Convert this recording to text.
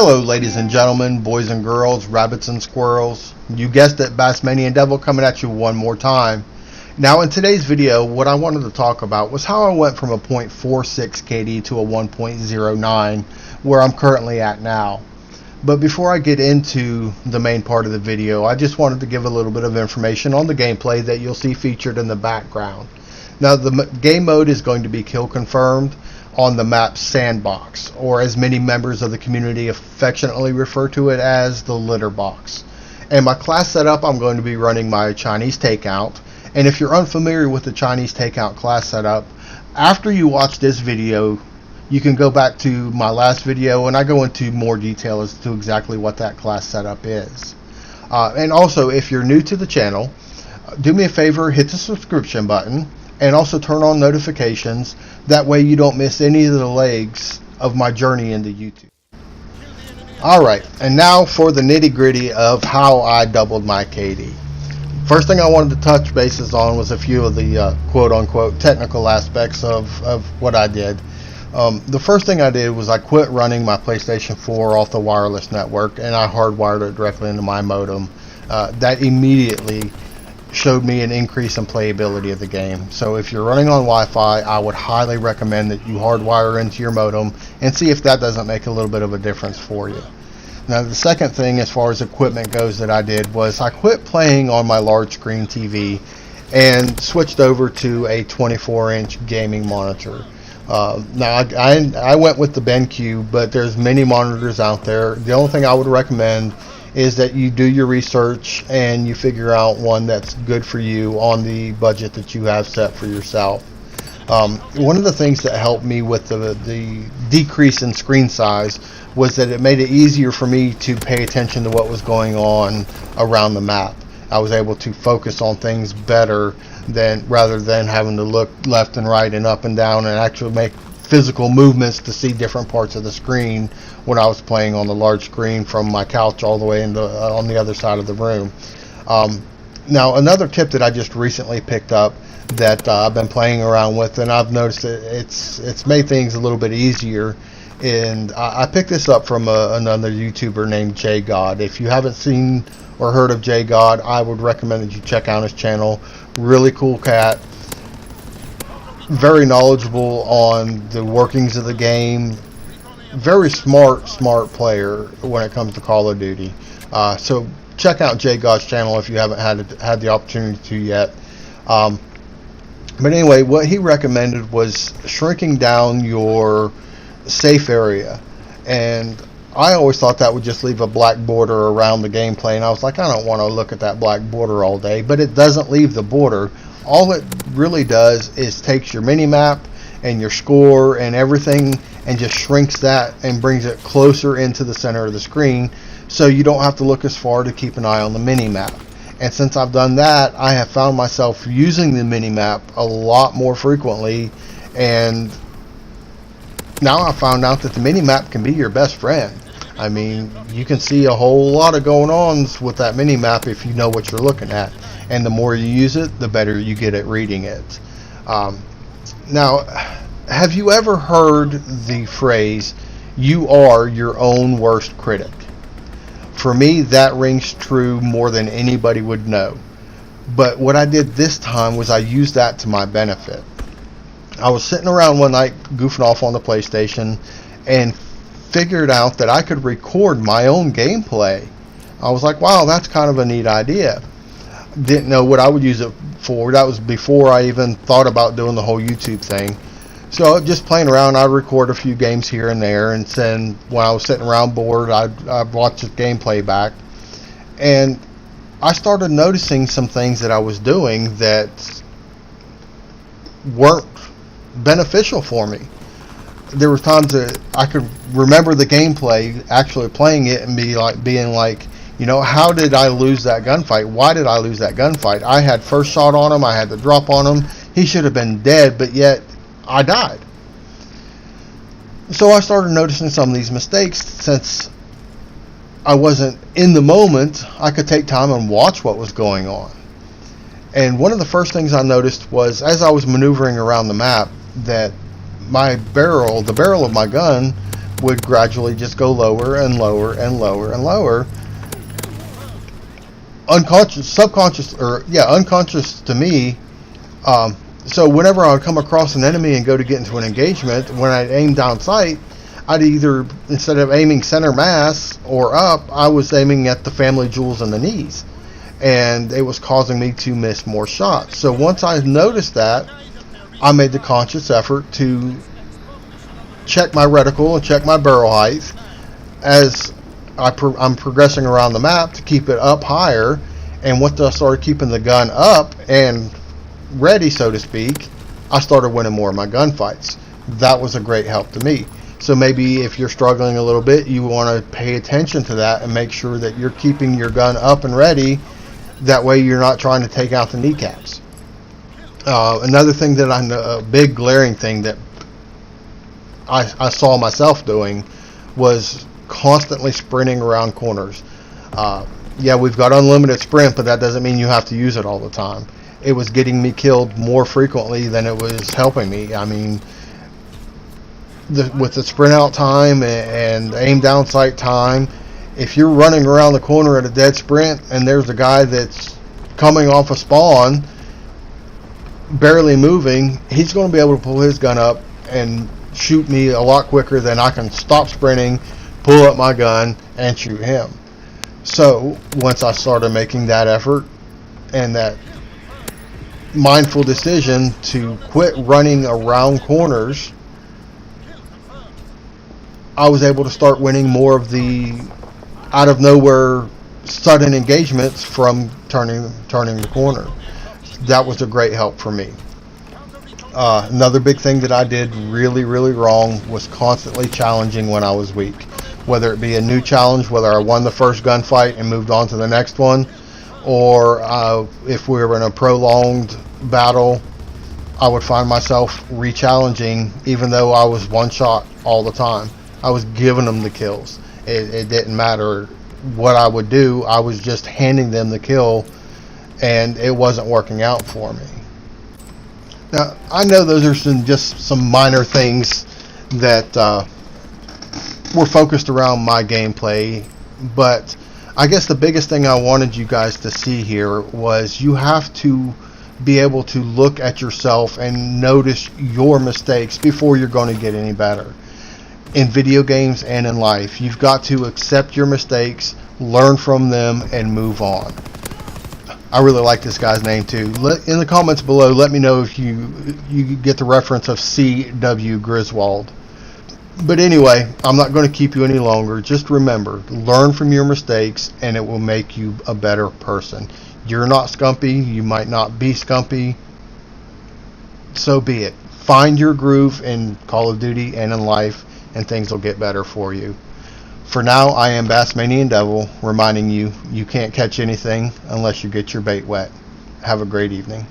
Hello ladies and gentlemen, boys and girls, rabbits and squirrels. You guessed it, Bassmanian Devil coming at you one more time. Now in today's video, what I wanted to talk about was how I went from a 0.46 KD to a 1.09 where I'm currently at now. But before I get into the main part of the video, I just wanted to give a little bit of information on the gameplay that you'll see featured in the background. Now the game mode is going to be kill confirmed on the map Sandbox, or as many members of the community affectionately refer to it as the litter box. And my class setup, I'm going to be running my Chinese takeout. And if you're unfamiliar with the Chinese takeout class setup, after you watch this video, you can go back to my last video and I go into more detail as to exactly what that class setup is. And also, if you're new to the channel, do me a favor, hit the subscription button and also turn on notifications. That way you don't miss any of the legs of my journey into YouTube. Alright, and now for the nitty gritty of how I doubled my KD. First thing I wanted to touch bases on was a few of the quote unquote technical aspects of what I did. The first thing I did was I quit running my PlayStation 4 off the wireless network and I hardwired it directly into my modem. That immediately showed me an increase in playability of the game. So if you're running on Wi-Fi, I would highly recommend that you hardwire into your modem and see if that doesn't make a little bit of a difference for you. Now the second thing as far as equipment goes that I did was I quit playing on my large screen TV and switched over to a 24-inch gaming monitor. Now I went with the BenQ, but there's many monitors out there. The only thing I would recommend is that you do your research and you figure out one that's good for you on the budget that you have set for yourself. One of the things that helped me with the decrease in screen size was that it made it easier for me to pay attention to what was going on around the map. I was able to focus on things better rather than having to look left and right and up and down and actually make physical movements to see different parts of the screen when I was playing on the large screen from my couch all the way into on the other side of the room. Now another tip that I just recently picked up that I've been playing around with, and I've noticed that it's made things a little bit easier, and I picked this up from another YouTuber named JGod. If you haven't seen or heard of JGod, I would recommend that you check out his channel. Really cool cat, very knowledgeable on the workings of the game, very smart player when it comes to Call of Duty. So check out JGod's channel if you haven't had the opportunity to yet. But anyway, what he recommended was shrinking down your safe area, and I always thought that would just leave a black border around the gameplay, and I was like, I don't want to look at that black border all day. But it doesn't leave the border. All it really does is takes your mini map and your score and everything and just shrinks that and brings it closer into the center of the screen, so you don't have to look as far to keep an eye on the mini map. And since I've done that, I have found myself using the mini map a lot more frequently, and now I found out that the mini map can be your best friend. I mean, you can see a whole lot of going ons with that mini map if you know what you're looking at, and the more you use it, the better you get at reading it. Now, have you ever heard the phrase, "You are your own worst critic"? For me, that rings true more than anybody would know. But what I did this time was I used that to my benefit. I was sitting around one night goofing off on the PlayStation and figured out that I could record my own gameplay. I was like, wow, that's kind of a neat idea. Didn't know what I would use it for. That was before I even thought about doing the whole YouTube thing. So just playing around, I'd record a few games here and there, and then when I was sitting around bored, I'd watch the gameplay back. And I started noticing some things that I was doing that weren't beneficial for me. There were times that I could remember the gameplay, actually playing it, and being like, you know, how did I lose that gunfight? Why did I lose that gunfight? I had first shot on him, I had the drop on him, he should have been dead, but yet I died. So I started noticing some of these mistakes. Since I wasn't in the moment, I could take time and watch what was going on. And one of the first things I noticed was, as I was maneuvering around the map, that the barrel of my gun would gradually just go lower and lower and lower and lower. Unconscious to me. So whenever I would come across an enemy and go to get into an engagement, when I aim down sight, I'd either, instead of aiming center mass or up, I was aiming at the family jewels and the knees. And it was causing me to miss more shots. So once I noticed that, I made the conscious effort to check my reticle and check my barrel height as I'm progressing around the map to keep it up higher. And once I started keeping the gun up and ready, so to speak, I started winning more of my gunfights. That was a great help to me. So maybe if you're struggling a little bit, you want to pay attention to that and make sure that you're keeping your gun up and ready. That way you're not trying to take out the kneecaps. Another thing that I know, a big glaring thing that I saw myself doing, was constantly sprinting around corners. Yeah, we've got unlimited sprint, but that doesn't mean you have to use it all the time. It was getting me killed more frequently than it was helping me. I mean, with the sprint out time and aim down sight time, if you're running around the corner at a dead sprint and there's a guy that's coming off a spawn, barely moving, he's going to be able to pull his gun up and shoot me a lot quicker than I can stop sprinting, pull up my gun, and shoot him. So once I started making that effort and that mindful decision to quit running around corners, I was able to start winning more of the out of nowhere sudden engagements from turning the corner. That was a great help for me. Another big thing that I did really wrong was constantly challenging when I was weak. Whether it be a new challenge, whether I won the first gunfight and moved on to the next one, or if we were in a prolonged battle, I would find myself re-challenging even though I was one shot all the time. I was giving them the kills. It didn't matter what I would do. I was just handing them the kill, and it wasn't working out for me. Now, I know those are some minor things that were focused around my gameplay, but I guess the biggest thing I wanted you guys to see here was you have to be able to look at yourself and notice your mistakes before you're going to get any better. In video games and in life, you've got to accept your mistakes, learn from them, and move on. I really like this guy's name too. In the comments below, let me know if you get the reference of C.W. Griswold. But anyway, I'm not going to keep you any longer. Just remember, learn from your mistakes and it will make you a better person. You're not Scumpy. You might not be Scumpy. So be it. Find your groove in Call of Duty and in life, and things will get better for you. For now, I am Bassmanian Devil, reminding you, you can't catch anything unless you get your bait wet. Have a great evening.